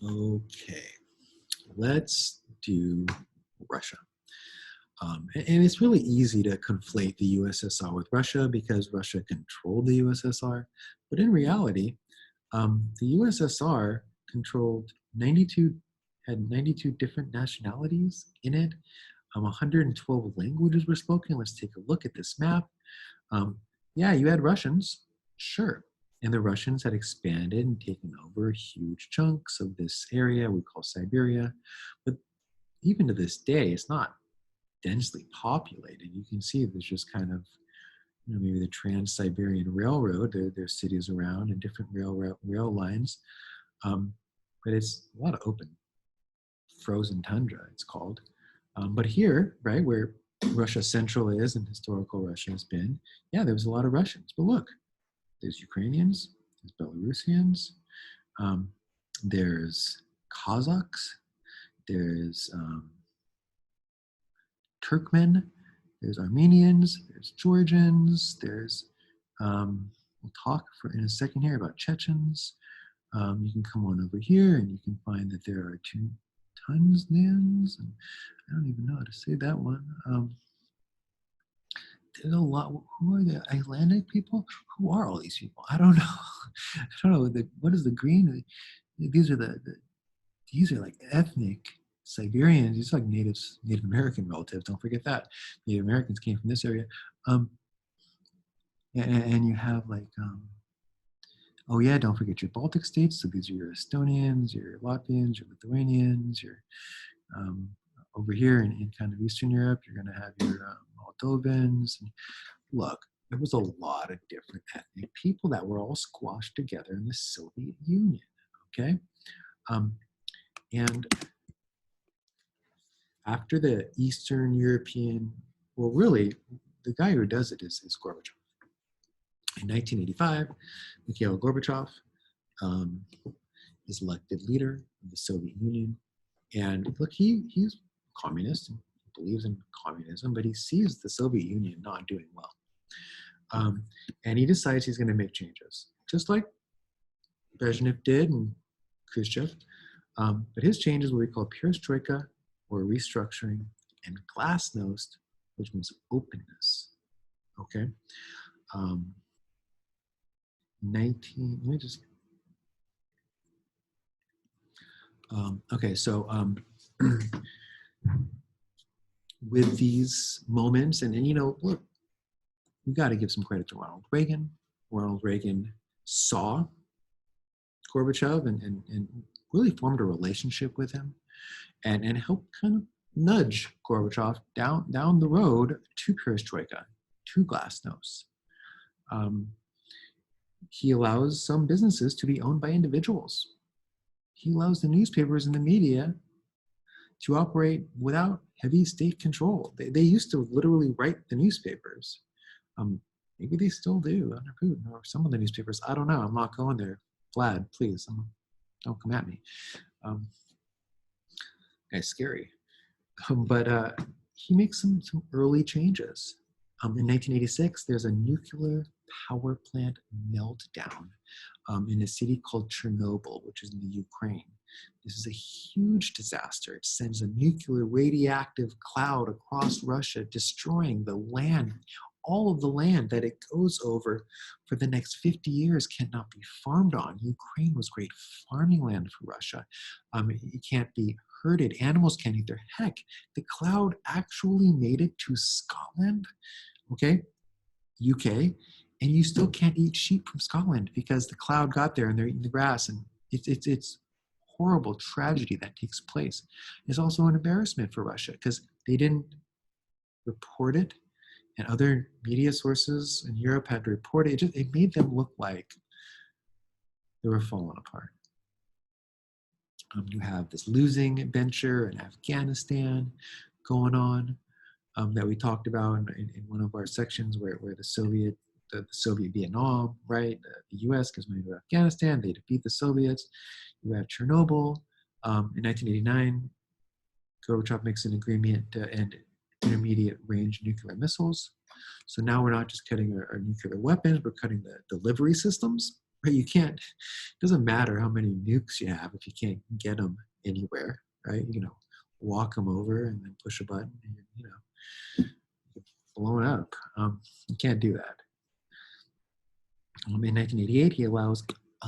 Okay, let's do Russia. And it's really easy to conflate the USSR with Russia because Russia controlled the USSR. But in reality, the USSR controlled 92, had 92 different nationalities in it. 112 languages were spoken. Let's take a look at this map. Um, yeah, you had Russians, sure. And the Russians had expanded and taken over huge chunks of this area we call Siberia. But even to this day, it's not densely populated. You can see there's just kind of, maybe the Trans-Siberian Railroad. There's cities around and different rail lines. But it's a lot of open, frozen tundra, it's called. But here, right, where Russia Central is and historical Russia has been, yeah, there was a lot of Russians. But look, there's Ukrainians, there's Belarusians, there's Kazakhs, there's Turkmen, there's Armenians, there's Georgians, there's, we'll talk in a second here about Chechens. You can come on over here and you can find that there are Tunisians, and I don't even know how to say that one. There's a lot. Who are the Icelandic people? Who are all these people? I don't know. I don't know. What is the green? These are these are like ethnic Siberians. These are like Native American relatives. Don't forget that. Native Americans came from this area. And you have like, oh yeah, don't forget your Baltic states. So these are your Estonians, your Latvians, your Lithuanians, your over here in kind of Eastern Europe, you're going to have your Moldovans. And look, there was a lot of different ethnic people that were all squashed together in the Soviet Union, okay? And after the Eastern European, well, really, the guy who does it is Gorbachev. In 1985, Mikhail Gorbachev is elected leader of the Soviet Union. And look, he's communist and believes in communism, but he sees the Soviet Union not doing well. And he decides he's going to make changes, just like Brezhnev did and Khrushchev. But his changes will be called perestroika, or restructuring, and glasnost, which means openness. Okay. 19. Let me just. Okay, so with these moments, and look, we got to give some credit to Ronald Reagan. Ronald Reagan saw Gorbachev and really formed a relationship with him, and helped kind of nudge Gorbachev down the road to perestroika, to glasnost. He allows some businesses to be owned by individuals. He allows the newspapers and the media to operate without heavy state control. They used to literally write the newspapers. Maybe they still do under Putin, or some of the newspapers. I don't know. I'm not going there. Vlad, please, don't come at me. Guy's scary. But he makes some early changes. In 1986, there's a nuclear power plant meltdown in a city called Chernobyl, which is in the Ukraine. This is a huge disaster. It sends a nuclear radioactive cloud across Russia, destroying the land. All of the land that it goes over for the next 50 years cannot be farmed on. Ukraine was great farming land for Russia. It can't be herded. Animals can't eat their heck. The cloud actually made it to Scotland, okay, UK, and you still can't eat sheep from Scotland because the cloud got there and they're eating the grass, and it's horrible tragedy that takes place. It's also an embarrassment for Russia because they didn't report it, and other media sources in Europe had to report it. It made them look like they were falling apart. You have this losing venture in Afghanistan going on that we talked about in one of our sections where the Soviet Vietnam, right? The US gives money to Afghanistan, they defeat the Soviets. You have Chernobyl. In 1989, Gorbachev makes an agreement to end intermediate range nuclear missiles. So now we're not just cutting our nuclear weapons, we're cutting the delivery systems, right? You can't, it doesn't matter how many nukes you have if you can't get them anywhere, right? Walk them over and then push a button and, blow it up. You can't do that. In 1988, he allows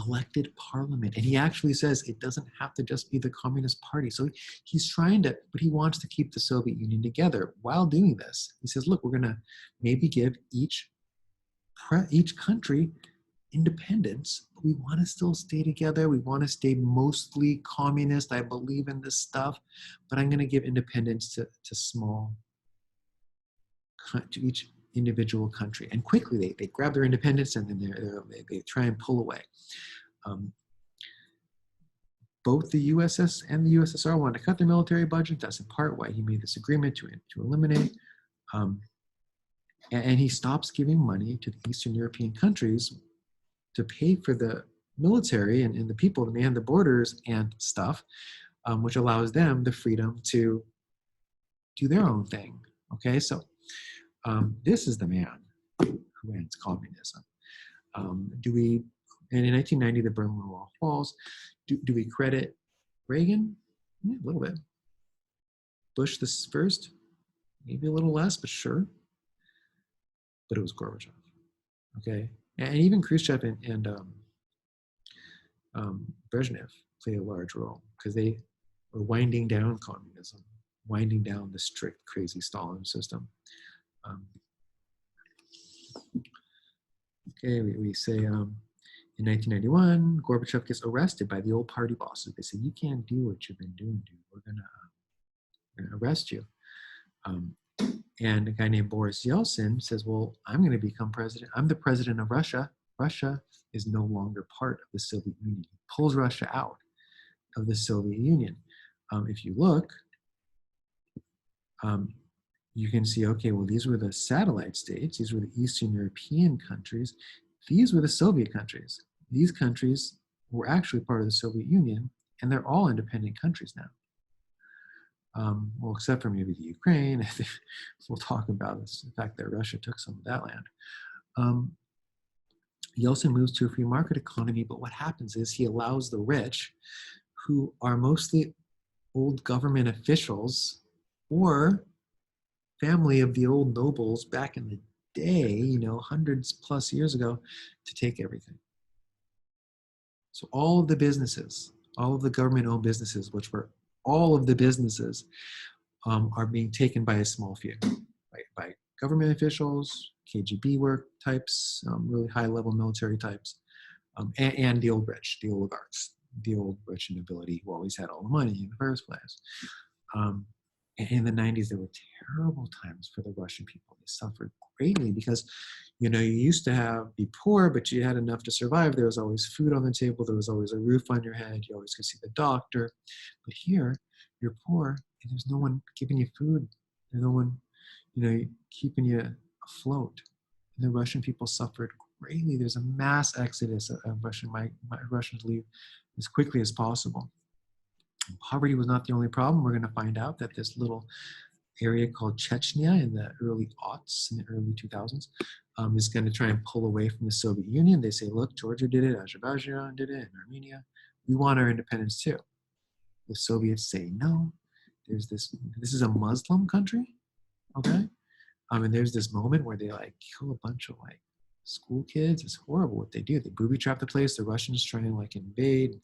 elected parliament. And he actually says it doesn't have to just be the Communist Party. So he's trying to, but he wants to keep the Soviet Union together while doing this. He says, look, we're going to maybe give each country independence, but we want to still stay together. We want to stay mostly communist. I believe in this stuff, but I'm going to give independence to each individual country. And quickly they grab their independence and then they try and pull away. Both the USS and the USSR wanted to cut their military budget. That's in part why he made this agreement to eliminate. And he stops giving money to the Eastern European countries to pay for the military and the people to man the borders and stuff, which allows them the freedom to do their own thing. Okay, so this is the man who ends communism. And in 1990, the Berlin Wall falls. Do we credit Reagan? Yeah, a little bit. Bush the first, maybe a little less, but sure. But it was Gorbachev. Okay, and even Khrushchev and Brezhnev played a large role because they were winding down communism, winding down the strict, crazy Stalin system. Okay, we say in 1991, Gorbachev gets arrested by the old party bosses. They say, you can't do what you've been doing, dude. We're gonna arrest you. And a guy named Boris Yeltsin says, well, I'm going to become president. I'm the president of Russia. Russia is no longer part of the Soviet Union. He pulls Russia out of the Soviet Union. If you look, you can see, okay, well, these were the satellite states. These were the Eastern European countries. These were the Soviet countries. These countries were actually part of the Soviet Union, and they're all independent countries now. Well, except for maybe the Ukraine. We'll talk about this, the fact that Russia took some of that land. Yeltsin moves to a free market economy, but what happens is he allows the rich, who are mostly old government officials or family of the old nobles back in the day, hundreds plus years ago, to take everything. So all of the businesses, all of the government-owned businesses, which were all of the businesses, are being taken by a small few, by government officials, KGB work types, really high-level military types, and the old rich, the oligarchs, the old rich nobility who always had all the money in the first place. And in the 90s, there were terrible times for the Russian people. They suffered greatly because, you used to be poor, but you had enough to survive. There was always food on the table. There was always a roof on your head. You always could see the doctor. But here, you're poor, and there's no one giving you food. There's no one, keeping you afloat. And the Russian people suffered greatly. There's a mass exodus of Russians leave as quickly as possible. Poverty was not the only problem. We're going to find out that this little area called Chechnya in the early aughts, in the early 2000s, is going to try and pull away from the Soviet Union. They say, look, Georgia did it, Azerbaijan did it, and Armenia. We want our independence too. The Soviets say no. This is a Muslim country, okay? And there's this moment where they kill a bunch of school kids. It's horrible what they do. They booby trap the place. The Russians try and invade. And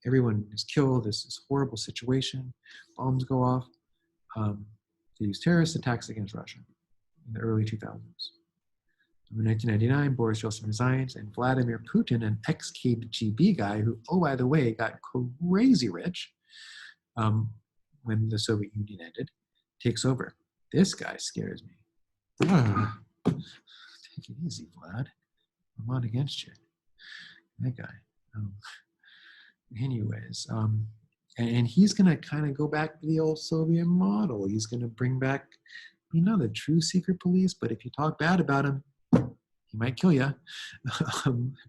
everyone is killed. There's this horrible situation. Bombs go off. They use terrorist attacks against Russia in the early 2000s. In 1999, Boris Yeltsin resigns, and Vladimir Putin, an ex-KGB guy who, oh, by the way, got crazy rich when the Soviet Union ended, takes over. This guy scares me. Take it easy, Vlad. I'm not against you. That guy. Anyways, and he's going to kind of go back to the old Soviet model. He's going to bring back, the true secret police. But if you talk bad about him, he might kill you.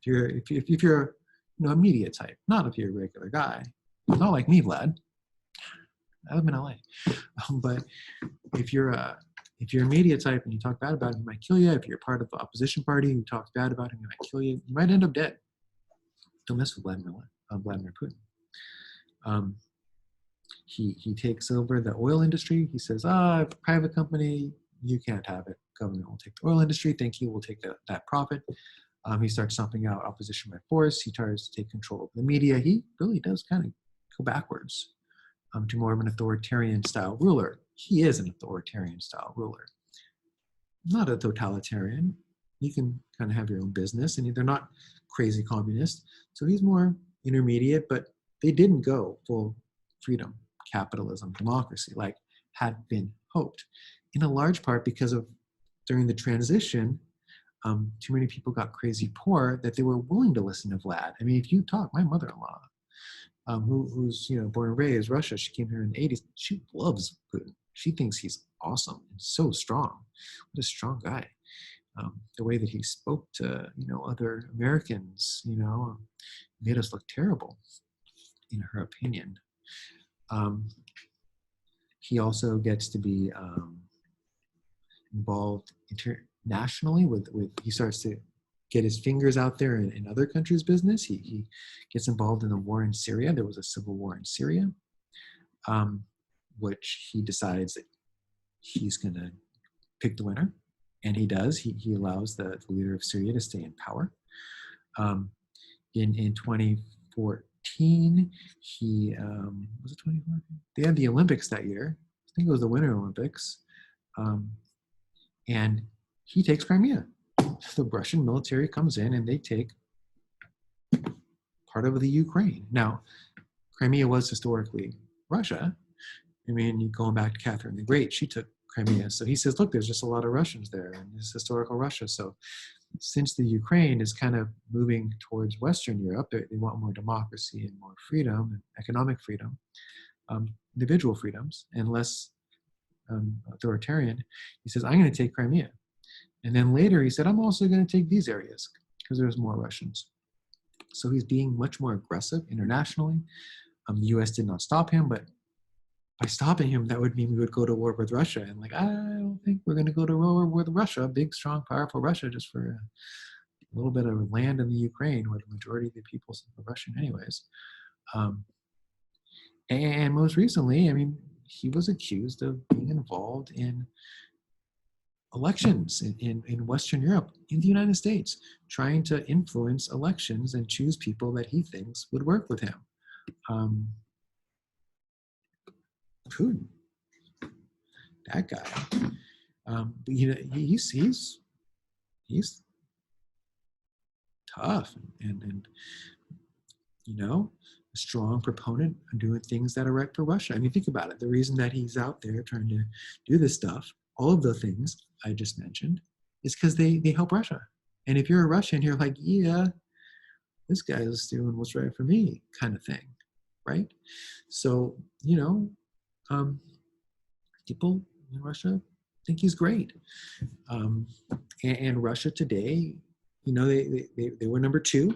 If you're a media type, not if you're a regular guy. Not like me, Vlad. I live in LA. But if you're if you're a media type and you talk bad about him, he might kill you. If you're part of the opposition party who talks bad about him, he might kill you. You might end up dead. Don't mess with Vladimir Putin. He takes over the oil industry. He says, private company, you can't have it. Government will take the oil industry. Think you will take that profit. He starts stomping out opposition by force. He tries to take control of the media. He really does kind of go backwards to more of an authoritarian style ruler. He is an authoritarian style ruler. Not a totalitarian. You can kind of have your own business, and they're not crazy communist. So he's more intermediate, but they didn't go full freedom, capitalism, democracy like had been hoped, in a large part because of during the transition, too many people got crazy poor that they were willing to listen to Vlad. I mean, if you talk, my mother-in-law, who's born and raised Russia, she came here in the 80s. She loves Putin. She thinks he's awesome and so strong. What a strong guy. The way that he spoke to other Americans, made us look terrible, in her opinion. He also gets to be involved internationally with he starts to get his fingers out there in other countries' business. He gets involved in the war in Syria. There was a civil war in Syria, which he decides that he's going to pick the winner. And he does. He allows the leader of Syria to stay in power. In 2014, he was it 2014? They had the Olympics that year. I think it was the Winter Olympics. And he takes Crimea. The Russian military comes in and they take part of the Ukraine. Now, Crimea was historically Russia. I mean, going back to Catherine the Great, she took Crimea. So he says, look, there's just a lot of Russians there, and it's historical Russia. So since the Ukraine is kind of moving towards Western Europe, they want more democracy and more freedom, and economic freedom, individual freedoms, and less authoritarian. He says, I'm going to take Crimea. And then later he said, I'm also going to take these areas because there's more Russians. So he's being much more aggressive internationally. The U.S. did not stop him, but by stopping him, that would mean we would go to war with Russia. And I don't think we're going to go to war with Russia, big, strong, powerful Russia, just for a little bit of land in the Ukraine where the majority of the people are Russian anyways. And most recently, I mean, he was accused of being involved in elections in Western Europe, in the United States, trying to influence elections and choose people that he thinks would work with him. Putin, that guy, he's tough and a strong proponent of doing things that are right for Russia. I mean, think about it. The reason that he's out there trying to do this stuff, all of the things I just mentioned, is because they help Russia. And if you're a Russian, you're like, yeah, this guy is doing what's right for me, kind of thing, right? So, people in Russia think he's great. And Russia today, they were number 2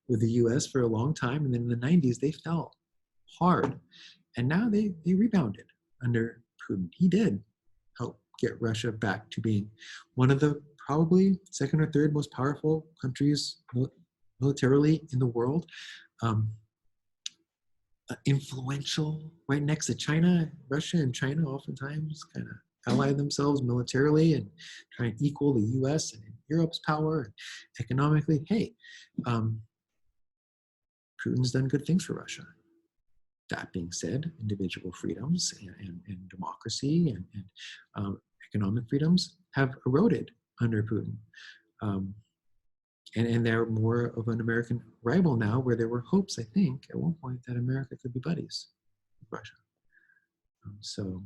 with the U.S. for a long time. And then in the 90s, they fell hard. And now they rebounded under Putin. He did help get Russia back to being one of the probably second or third most powerful countries militarily in the world. Influential, right next to China. Russia and China oftentimes kind of ally themselves militarily and try and equal the U.S. and Europe's power and economically. Hey, Putin's done good things for Russia. That being said, individual freedoms and democracy and economic freedoms have eroded under Putin. And they're more of an American rival now, where there were hopes, I think, at one point that America could be buddies with Russia. So